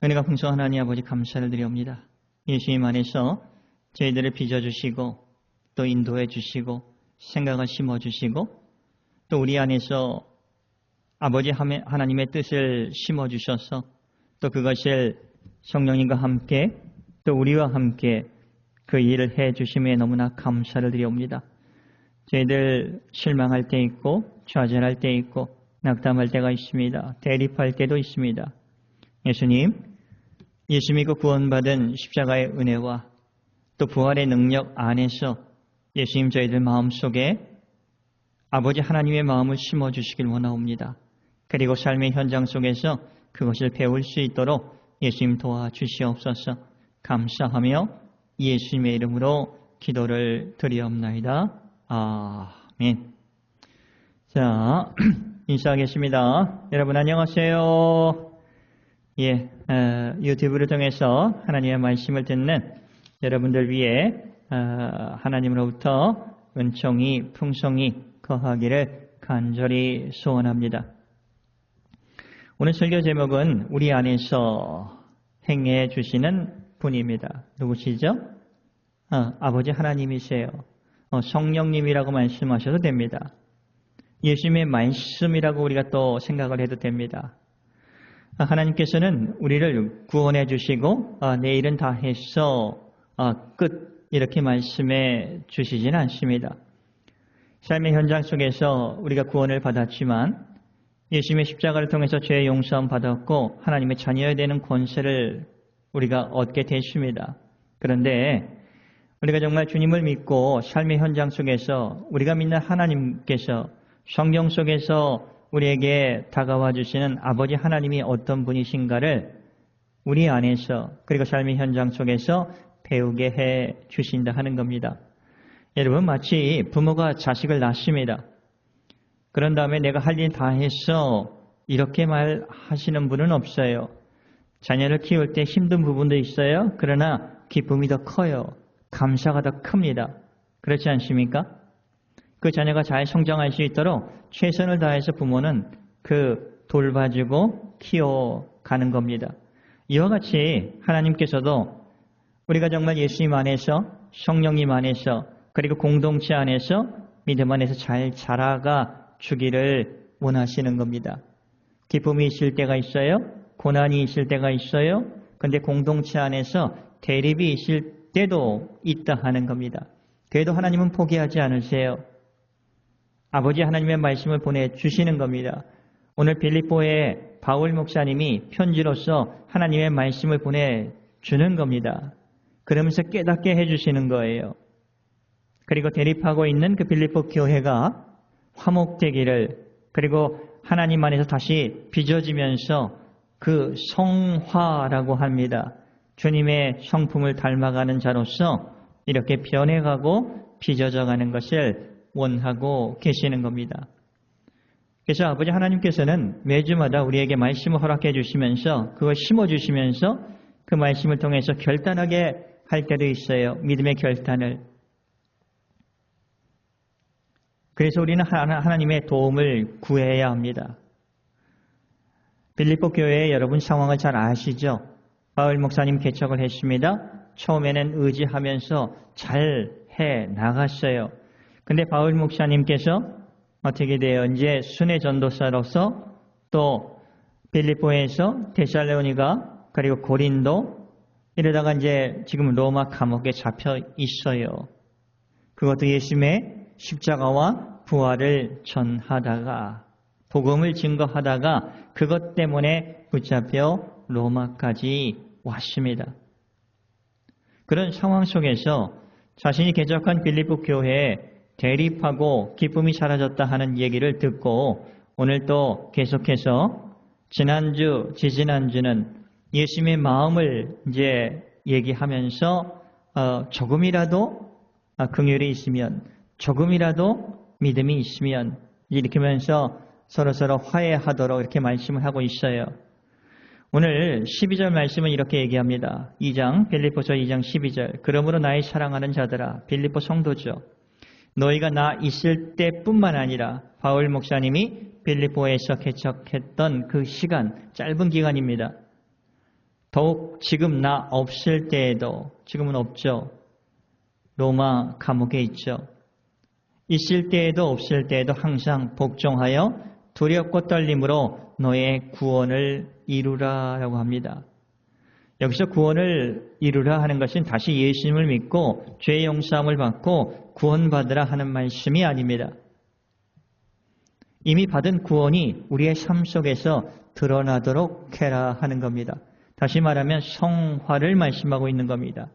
은혜가 풍성한 하나님 아버지 감사를 드리옵니다. 예수님 안에서 저희들을 빚어주시고 또 인도해 주시고 생각을 심어주시고 또 우리 안에서 아버지 하나님의 뜻을 심어주셔서 또 그것을 성령님과 함께 또 우리와 함께 그 일을 해주심에 너무나 감사를 드리옵니다. 저희들 실망할 때 있고 좌절할 때 있고 낙담할 때가 있습니다. 대립할 때도 있습니다. 예수님, 예수 믿고 구원받은 십자가의 은혜와 또 부활의 능력 안에서 예수님 저희들 마음속에 아버지 하나님의 마음을 심어주시길 원하옵니다. 그리고 삶의 현장 속에서 그것을 배울 수 있도록 예수님 도와주시옵소서. 감사하며 예수님의 이름으로 기도를 드리옵나이다. 아멘. 자, 인사하겠습니다. 여러분 안녕하세요. 유튜브를 통해서 하나님의 말씀을 듣는 여러분들 위해 하나님으로부터 은총이 풍성히 거하기를 간절히 소원합니다. 오늘 설교 제목은 우리 안에서 행해 주시는 분입니다. 누구시죠? 아버지 하나님이세요. 성령님이라고 말씀하셔도 됩니다. 예수님의 말씀이라고 우리가 또 생각을 해도 됩니다. 하나님께서는 우리를 구원해 주시고 내일은 다 해서 끝 이렇게 말씀해 주시지는 않습니다. 삶의 현장 속에서 우리가 구원을 받았지만 예수님의 십자가를 통해서 죄의 용서함 받았고 하나님의 자녀가 되는 권세를 우리가 얻게 됐습니다. 그런데 우리가 정말 주님을 믿고 삶의 현장 속에서 우리가 믿는 하나님께서 성경 속에서 우리에게 다가와 주시는 아버지 하나님이 어떤 분이신가를 우리 안에서 그리고 삶의 현장 속에서 배우게 해 주신다 하는 겁니다. 여러분 마치 부모가 자식을 낳습니다. 그런 다음에 내가 할 일 다 했어 이렇게 말하시는 분은 없어요. 자녀를 키울 때 힘든 부분도 있어요. 그러나 기쁨이 더 커요. 감사가 더 큽니다. 그렇지 않습니까? 그 자녀가 잘 성장할 수 있도록 최선을 다해서 부모는 돌봐주고 키워가는 겁니다. 이와 같이 하나님께서도 우리가 정말 예수님 안에서 성령님 안에서 그리고 공동체 안에서 믿음 안에서 잘 자라가 주기를 원하시는 겁니다. 기쁨이 있을 때가 있어요. 고난이 있을 때가 있어요. 그런데 공동체 안에서 대립이 있을 때도 있다 하는 겁니다. 그래도 하나님은 포기하지 않으세요. 아버지 하나님의 말씀을 보내주시는 겁니다. 오늘 빌립보에 바울 목사님이 편지로서 하나님의 말씀을 보내주는 겁니다. 그러면서 깨닫게 해주시는 거예요. 그리고 대립하고 있는 그 빌립보 교회가 화목되기를 그리고 하나님 안에서 다시 빚어지면서 그 성화라고 합니다. 주님의 성품을 닮아가는 자로서 이렇게 변해가고 빚어져가는 것을 원하고 계시는 겁니다. 그래서 아버지 하나님께서는 매주마다 우리에게 말씀을 허락해 주시면서 그걸 심어주시면서 그 말씀을 통해서 결단하게 할 때도 있어요. 믿음의 결단을. 그래서 우리는 하나님의 도움을 구해야 합니다. 빌립보 교회의 여러분 상황을 잘 아시죠? 바울 목사님 개척을 했습니다. 처음에는 의지하면서 잘 해 나갔어요. 근데 바울 목사님께서 어떻게 돼요? 이제 순회 전도사로서 또 빌립보에서 데살로니가 그리고 고린도 이러다가 이제 지금 로마 감옥에 잡혀 있어요. 그것도 예수님의 십자가와 부활을 전하다가 복음을 증거하다가 그것 때문에 붙잡혀 로마까지 왔습니다. 그런 상황 속에서 자신이 개척한 빌립보 교회에 대립하고 기쁨이 사라졌다 하는 얘기를 듣고 오늘 또 계속해서 지난주, 지지난주는 예수님의 마음을 이제 얘기하면서 조금이라도 긍휼이 있으면 조금이라도 믿음이 있으면 이렇게 하면서 서로서로 화해하도록 이렇게 말씀을 하고 있어요. 오늘 12절 말씀은 이렇게 얘기합니다. 빌립보서 2장 12절. 그러므로 나의 사랑하는 자들아, 빌립보 성도죠. 너희가 나 있을 때뿐만 아니라 바울 목사님이 빌립보에서 개척했던 그 시간, 짧은 기간입니다. 더욱 지금 나 없을 때에도, 지금은 없죠. 로마 감옥에 있죠. 있을 때에도 없을 때에도 항상 복종하여 두렵고 떨림으로 너의 구원을 이루라 라고 합니다. 여기서 구원을 이루라 하는 것은 다시 예수님을 믿고 죄 용서함을 받고 구원받으라 하는 말씀이 아닙니다. 이미 받은 구원이 우리의 삶 속에서 드러나도록 해라 하는 겁니다. 다시 말하면 성화를 말씀하고 있는 겁니다.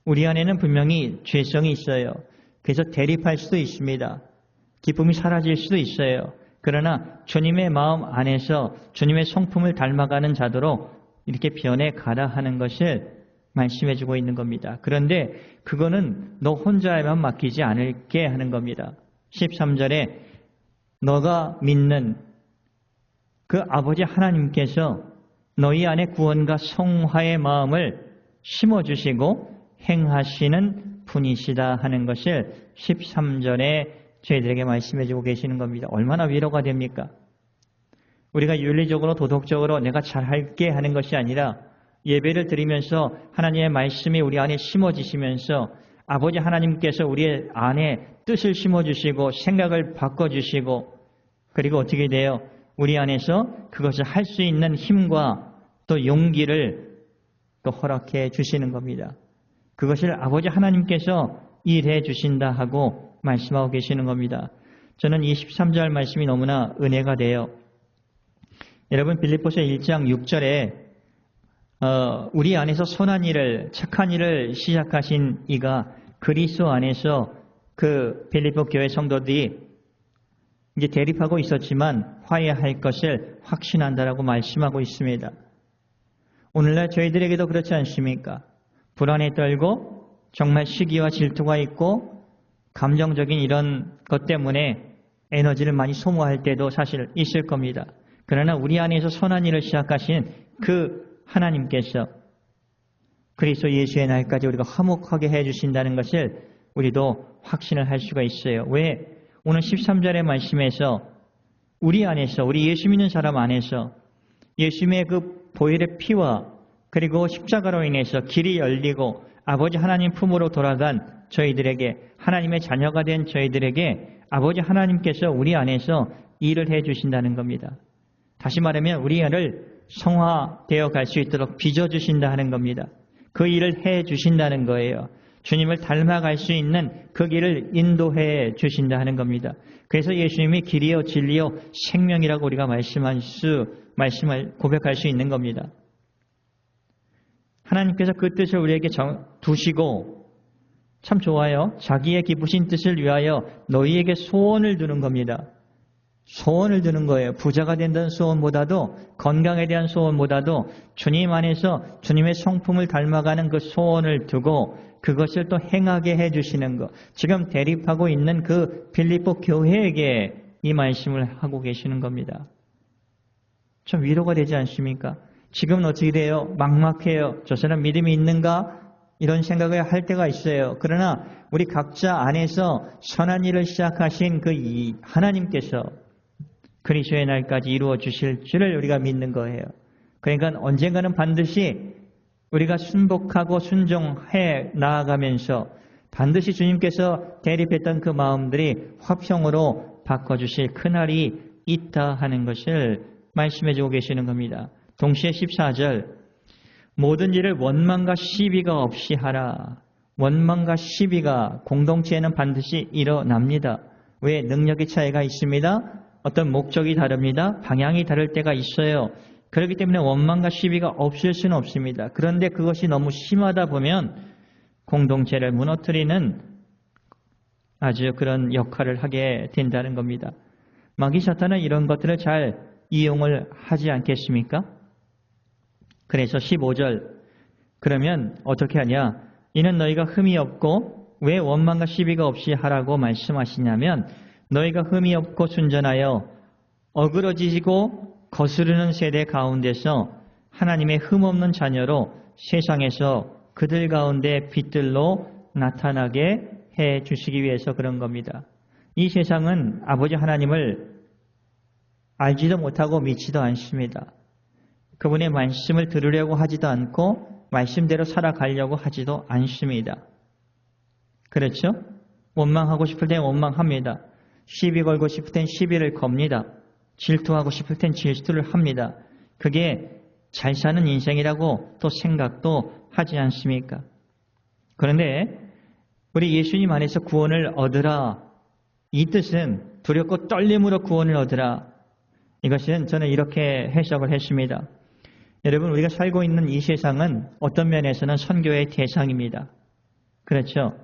우리 안에는 분명히 죄성이 있어요. 그래서 대립할 수도 있습니다. 기쁨이 사라질 수도 있어요. 그러나 주님의 마음 안에서 주님의 성품을 닮아가는 자도로 이렇게 변해가라 하는 것을 말씀해주고 있는 겁니다. 그런데 그거는 너 혼자에만 맡기지 않을게 하는 겁니다. 13절에 너가 믿는 그 아버지 하나님께서 너희 안에 구원과 성화의 마음을 심어주시고 행하시는 분이시다 하는 것을 13절에 저희들에게 말씀해주고 계시는 겁니다. 얼마나 위로가 됩니까? 우리가 윤리적으로 도덕적으로 내가 잘할게 하는 것이 아니라 예배를 드리면서 하나님의 말씀이 우리 안에 심어지시면서 아버지 하나님께서 우리 안에 뜻을 심어주시고 생각을 바꿔주시고 그리고 어떻게 돼요? 우리 안에서 그것을 할 수 있는 힘과 또 용기를 또 허락해 주시는 겁니다. 그것을 아버지 하나님께서 일해 주신다 하고 말씀하고 계시는 겁니다. 저는 23절 말씀이 너무나 은혜가 돼요. 여러분 빌립보서 1장 6절에 우리 안에서 선한 일을 착한 일을 시작하신 이가 그리스도 안에서 그 빌립보 교회 성도들이 이제 대립하고 있었지만 화해할 것을 확신한다라고 말씀하고 있습니다. 오늘날 저희들에게도 그렇지 않습니까? 불안에 떨고 정말 시기와 질투가 있고 감정적인 이런 것 때문에 에너지를 많이 소모할 때도 사실 있을 겁니다. 그러나 우리 안에서 선한 일을 시작하신 그 하나님께서 그리스도 예수의 날까지 우리가 화목하게 해주신다는 것을 우리도 확신을 할 수가 있어요. 왜? 오늘 13절의 말씀에서 우리 안에서 우리 예수 믿는 사람 안에서 예수님의 그 보혈의 피와 그리고 십자가로 인해서 길이 열리고 아버지 하나님 품으로 돌아간 저희들에게 하나님의 자녀가 된 저희들에게 아버지 하나님께서 우리 안에서 일을 해주신다는 겁니다. 다시 말하면 우리 안을 성화되어 갈 수 있도록 빚어주신다 하는 겁니다. 그 일을 해주신다는 거예요. 주님을 닮아갈 수 있는 그 길을 인도해 주신다 하는 겁니다. 그래서 예수님이 길이요 진리요 생명이라고 우리가 말씀을 고백할 수 있는 겁니다. 하나님께서 그 뜻을 우리에게 두시고 참 좋아요. 자기의 기쁘신 뜻을 위하여 너희에게 소원을 두는 겁니다. 소원을 두는 거예요. 부자가 된다는 소원보다도 건강에 대한 소원보다도 주님 안에서 주님의 성품을 닮아가는 그 소원을 두고 그것을 또 행하게 해주시는 것. 지금 대립하고 있는 그 빌립보 교회에게 이 말씀을 하고 계시는 겁니다. 좀 위로가 되지 않습니까? 지금은 어떻게 돼요? 막막해요. 저 사람 믿음이 있는가? 이런 생각을 할 때가 있어요. 그러나 우리 각자 안에서 선한 일을 시작하신 그 하나님께서 그리스도의 날까지 이루어 주실 줄을 우리가 믿는 거예요. 그러니까 언젠가는 반드시 우리가 순복하고 순종해 나아가면서 반드시 주님께서 대립했던 그 마음들이 화평으로 바꿔주실 그날이 있다 하는 것을 말씀해주고 계시는 겁니다. 동시에 14절 모든 일을 원망과 시비가 없이 하라. 원망과 시비가 공동체에는 반드시 일어납니다. 왜? 능력의 차이가 있습니다. 어떤 목적이 다릅니다. 방향이 다를 때가 있어요. 그렇기 때문에 원망과 시비가 없을 수는 없습니다. 그런데 그것이 너무 심하다 보면 공동체를 무너뜨리는 아주 그런 역할을 하게 된다는 겁니다. 마귀 사탄은 이런 것들을 잘 이용을 하지 않겠습니까? 그래서 15절 그러면 어떻게 하냐? 이는 너희가 흠이 없고 왜 원망과 시비가 없이 하라고 말씀하시냐면 너희가 흠이 없고 순전하여 어그러지고 거스르는 세대 가운데서 하나님의 흠없는 자녀로 세상에서 그들 가운데 빛들로 나타나게 해 주시기 위해서 그런 겁니다. 이 세상은 아버지 하나님을 알지도 못하고 믿지도 않습니다. 그분의 말씀을 들으려고 하지도 않고 말씀대로 살아가려고 하지도 않습니다. 그렇죠? 원망하고 싶을 땐 원망합니다. 시비 걸고 싶을 땐 시비를 겁니다. 질투하고 싶을 땐 질투를 합니다. 그게 잘 사는 인생이라고 또 생각도 하지 않습니까? 그런데 우리 예수님 안에서 구원을 얻으라, 이 뜻은 두렵고 떨림으로 구원을 얻으라, 이것은 저는 이렇게 해석을 했습니다. 여러분, 우리가 살고 있는 이 세상은 어떤 면에서는 선교의 대상입니다. 그렇죠?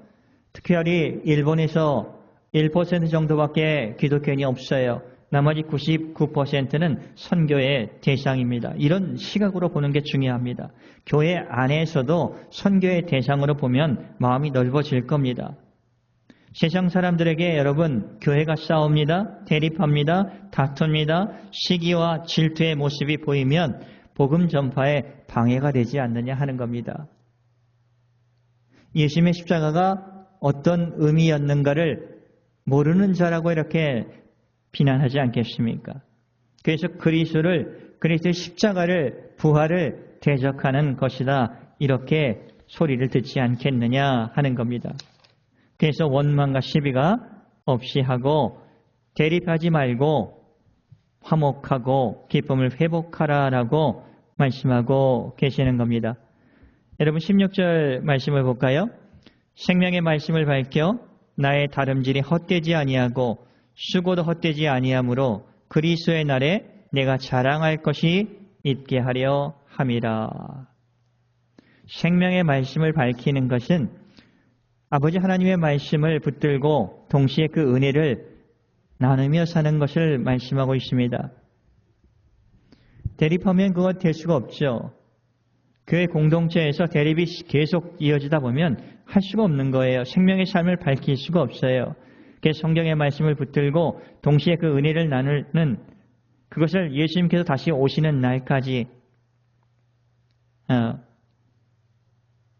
특별히 일본에서 1% 정도밖에 기독교인이 없어요. 나머지 99%는 선교의 대상입니다. 이런 시각으로 보는 게 중요합니다. 교회 안에서도 선교의 대상으로 보면 마음이 넓어질 겁니다. 세상 사람들에게 여러분, 교회가 싸웁니다. 대립합니다. 다툽니다. 시기와 질투의 모습이 보이면 복음 전파에 방해가 되지 않느냐 하는 겁니다. 예수님의 십자가가 어떤 의미였는가를 모르는 자라고 이렇게 비난하지 않겠습니까? 그래서 그리스도의 십자가를, 부활을 대적하는 것이다, 이렇게 소리를 듣지 않겠느냐 하는 겁니다. 그래서 원망과 시비가 없이 하고 대립하지 말고 화목하고 기쁨을 회복하라라고 말씀하고 계시는 겁니다. 여러분, 16절 말씀을 볼까요? 생명의 말씀을 밝혀 나의 다름질이 헛되지 아니하고 수고도 헛되지 아니하므로 그리스도의 날에 내가 자랑할 것이 있게 하려 함이라. 생명의 말씀을 밝히는 것은 아버지 하나님의 말씀을 붙들고 동시에 그 은혜를 나누며 사는 것을 말씀하고 있습니다. 대립하면 그건 될 수가 없죠. 교회 공동체에서 대립이 계속 이어지다 보면 할 수가 없는 거예요. 생명의 삶을 밝힐 수가 없어요. 그래서 성경의 말씀을 붙들고 동시에 그 은혜를 나누는, 그것을 예수님께서 다시 오시는 날까지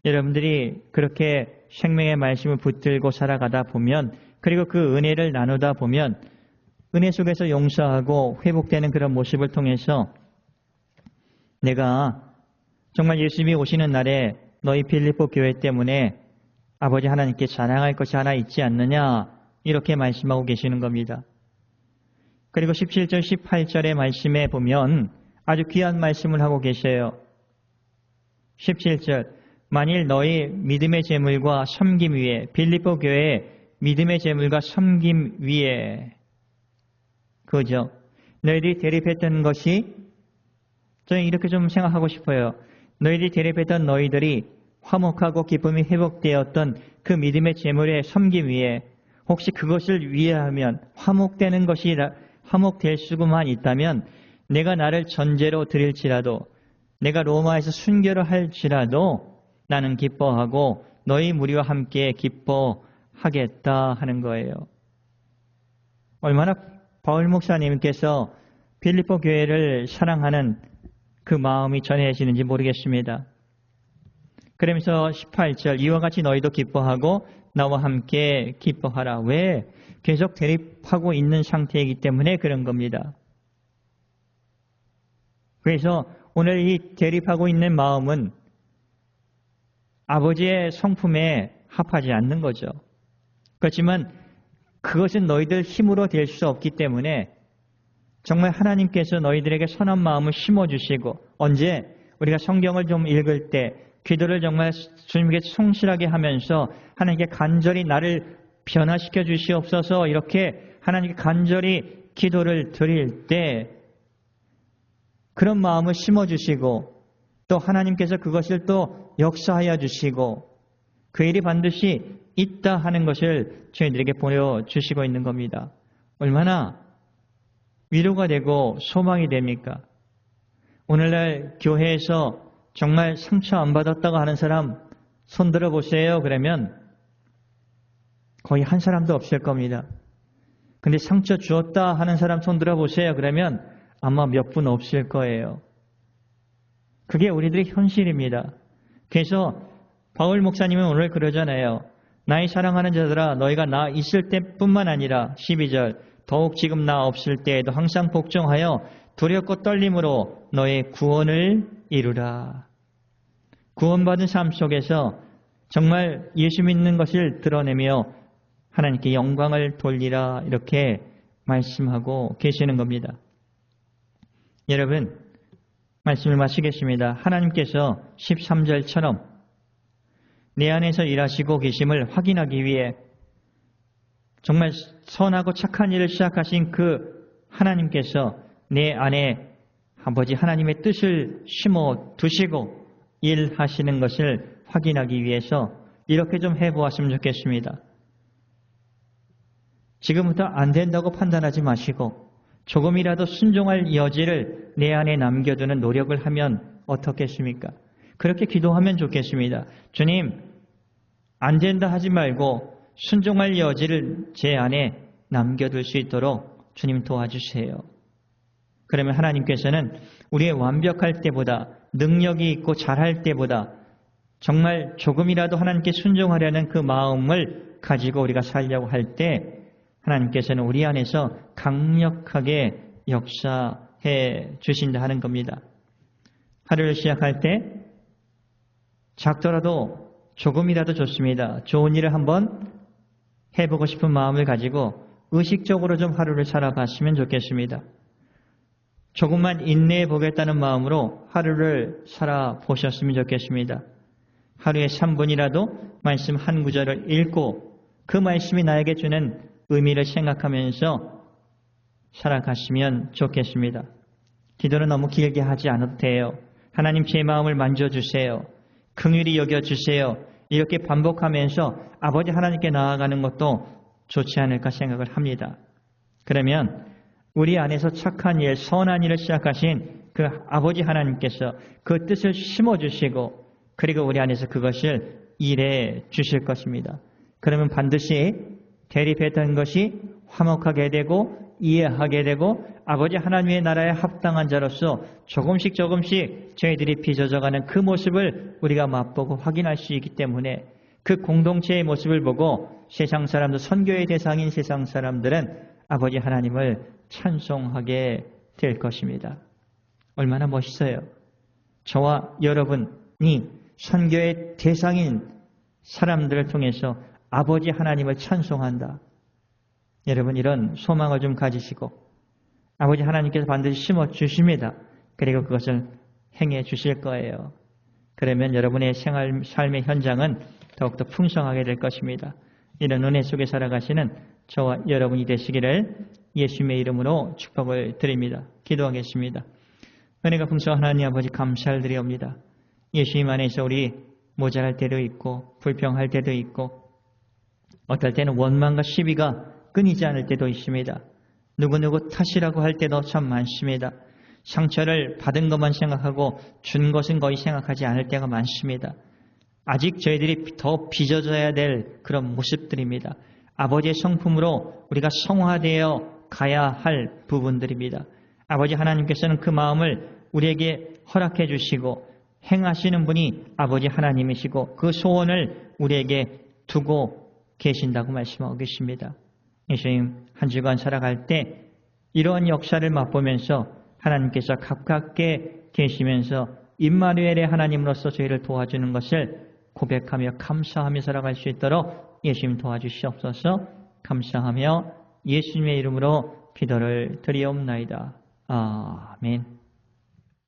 여러분들이 그렇게 생명의 말씀을 붙들고 살아가다 보면, 그리고 그 은혜를 나누다 보면 은혜 속에서 용서하고 회복되는 그런 모습을 통해서 내가 정말 예수님이 오시는 날에 너희 빌립보 교회 때문에 아버지 하나님께 자랑할 것이 하나 있지 않느냐, 이렇게 말씀하고 계시는 겁니다. 그리고 17절 18절의 말씀에 보면 아주 귀한 말씀을 하고 계셔요. 17절, 만일 너희 믿음의 재물과 섬김 위에, 빌립보 교회의 믿음의 재물과 섬김 위에, 그죠? 너희들이 대립했던 것이, 저는 이렇게 좀 생각하고 싶어요. 너희들이 대립했던 너희들이 화목하고 기쁨이 회복되었던 그 믿음의 재물의 섬김 위에, 혹시 그것을 위하면 화목되는 것이 화목될 수만 있다면 내가 나를 전제로 드릴지라도, 내가 로마에서 순교를 할지라도 나는 기뻐하고 너희 무리와 함께 기뻐하겠다 하는 거예요. 얼마나 바울 목사님께서 빌립보 교회를 사랑하는 그 마음이 전해지는지 모르겠습니다. 그러면서 18절, 이와 같이 너희도 기뻐하고 나와 함께 기뻐하라. 왜? 계속 대립하고 있는 상태이기 때문에 그런 겁니다. 그래서 오늘 이 대립하고 있는 마음은 아버지의 성품에 합하지 않는 거죠. 그렇지만 그것은 너희들 힘으로 될 수 없기 때문에 정말 하나님께서 너희들에게 선한 마음을 심어주시고, 언제 우리가 성경을 좀 읽을 때 기도를 정말 주님께 성실하게 하면서 하나님께 간절히 나를 변화시켜 주시옵소서, 이렇게 하나님께 간절히 기도를 드릴 때 그런 마음을 심어주시고, 또 하나님께서 그것을 또 역사하여 주시고 그 일이 반드시 있다 하는 것을 저희들에게 보여주시고 있는 겁니다. 얼마나 위로가 되고 소망이 됩니까? 오늘날 교회에서 정말 상처 안 받았다고 하는 사람 손 들어보세요. 그러면 거의 한 사람도 없을 겁니다. 근데 상처 주었다 하는 사람 손 들어보세요. 그러면 아마 몇 분 없을 거예요. 그게 우리들의 현실입니다. 그래서 바울 목사님은 오늘 그러잖아요. 나의 사랑하는 자들아, 너희가 나 있을 때뿐만 아니라 12절, 더욱 지금 나 없을 때에도 항상 복종하여 두렵고 떨림으로 너의 구원을 이루라. 구원받은 삶 속에서 정말 예수 믿는 것을 드러내며 하나님께 영광을 돌리라 이렇게 말씀하고 계시는 겁니다. 여러분, 말씀을 마치겠습니다. 하나님께서 13절처럼 내 안에서 일하시고 계심을 확인하기 위해 정말 선하고 착한 일을 시작하신 그 하나님께서 내 안에 아버지 하나님의 뜻을 심어 두시고 일하시는 것을 확인하기 위해서 이렇게 좀 해보았으면 좋겠습니다. 지금부터 안 된다고 판단하지 마시고 조금이라도 순종할 여지를 내 안에 남겨두는 노력을 하면 어떻겠습니까? 그렇게 기도하면 좋겠습니다. 주님, 안 된다 하지 말고 순종할 여지를 제 안에 남겨둘 수 있도록 주님 도와주세요. 그러면 하나님께서는 우리의 완벽할 때보다 능력이 있고 잘할 때보다 정말 조금이라도 하나님께 순종하려는 그 마음을 가지고 우리가 살려고 할 때 하나님께서는 우리 안에서 강력하게 역사해 주신다 하는 겁니다. 하루를 시작할 때 작더라도 조금이라도 좋습니다. 좋은 일을 한번 해보고 싶은 마음을 가지고 의식적으로 좀 하루를 살아봤으면 좋겠습니다. 조금만 인내해 보겠다는 마음으로 하루를 살아보셨으면 좋겠습니다. 하루에 3분이라도 말씀 한 구절을 읽고 그 말씀이 나에게 주는 의미를 생각하면서 살아갔으면 좋겠습니다. 기도는 너무 길게 하지 않아도 돼요. 하나님 제 마음을 만져주세요. 긍휼히 여겨주세요. 이렇게 반복하면서 아버지 하나님께 나아가는 것도 좋지 않을까 생각을 합니다. 그러면 우리 안에서 착한 일, 선한 일을 시작하신 그 아버지 하나님께서 그 뜻을 심어주시고 그리고 우리 안에서 그것을 일해 주실 것입니다. 그러면 반드시 대립했던 것이 화목하게 되고 이해하게 되고 아버지 하나님의 나라에 합당한 자로서 조금씩 저희들이 빚어져가는 그 모습을 우리가 맛보고 확인할 수 있기 때문에 그 공동체의 모습을 보고 세상 사람들, 선교의 대상인 세상 사람들은 아버지 하나님을 찬송하게 될 것입니다. 얼마나 멋있어요. 저와 여러분이 선교의 대상인 사람들을 통해서 아버지 하나님을 찬송한다. 여러분 이런 소망을 좀 가지시고 아버지 하나님께서 반드시 심어주십니다. 그리고 그것을 행해 주실 거예요. 그러면 여러분의 삶의 현장은 더욱더 풍성하게 될 것입니다. 이런 은혜 속에 살아가시는 저와 여러분이 되시기를 예수님의 이름으로 축복을 드립니다. 기도하겠습니다. 은혜가 풍성한 하나님 아버지 감사를 드리옵니다. 예수님 안에서 우리 모자랄 때도 있고 불평할 때도 있고 어떨 때는 원망과 시비가 끊이지 않을 때도 있습니다. 누구누구 탓이라고 할 때도 참 많습니다. 상처를 받은 것만 생각하고 준 것은 거의 생각하지 않을 때가 많습니다. 아직 저희들이 더 빚어져야 될 그런 모습들입니다. 아버지의 성품으로 우리가 성화되어 가야 할 부분들입니다. 아버지 하나님께서는 그 마음을 우리에게 허락해 주시고 행하시는 분이 아버지 하나님이시고 그 소원을 우리에게 두고 계신다고 말씀하고 계십니다. 예수님 한 주간 살아갈 때 이러한 역사를 맛보면서 하나님께서 가깝게 계시면서 임마누엘의 하나님으로서 저희를 도와주는 것을 고백하며 감사하며 살아갈 수 있도록 예수님 도와주시옵소서. 감사하며 예수님의 이름으로 기도를 드리옵나이다. 아멘.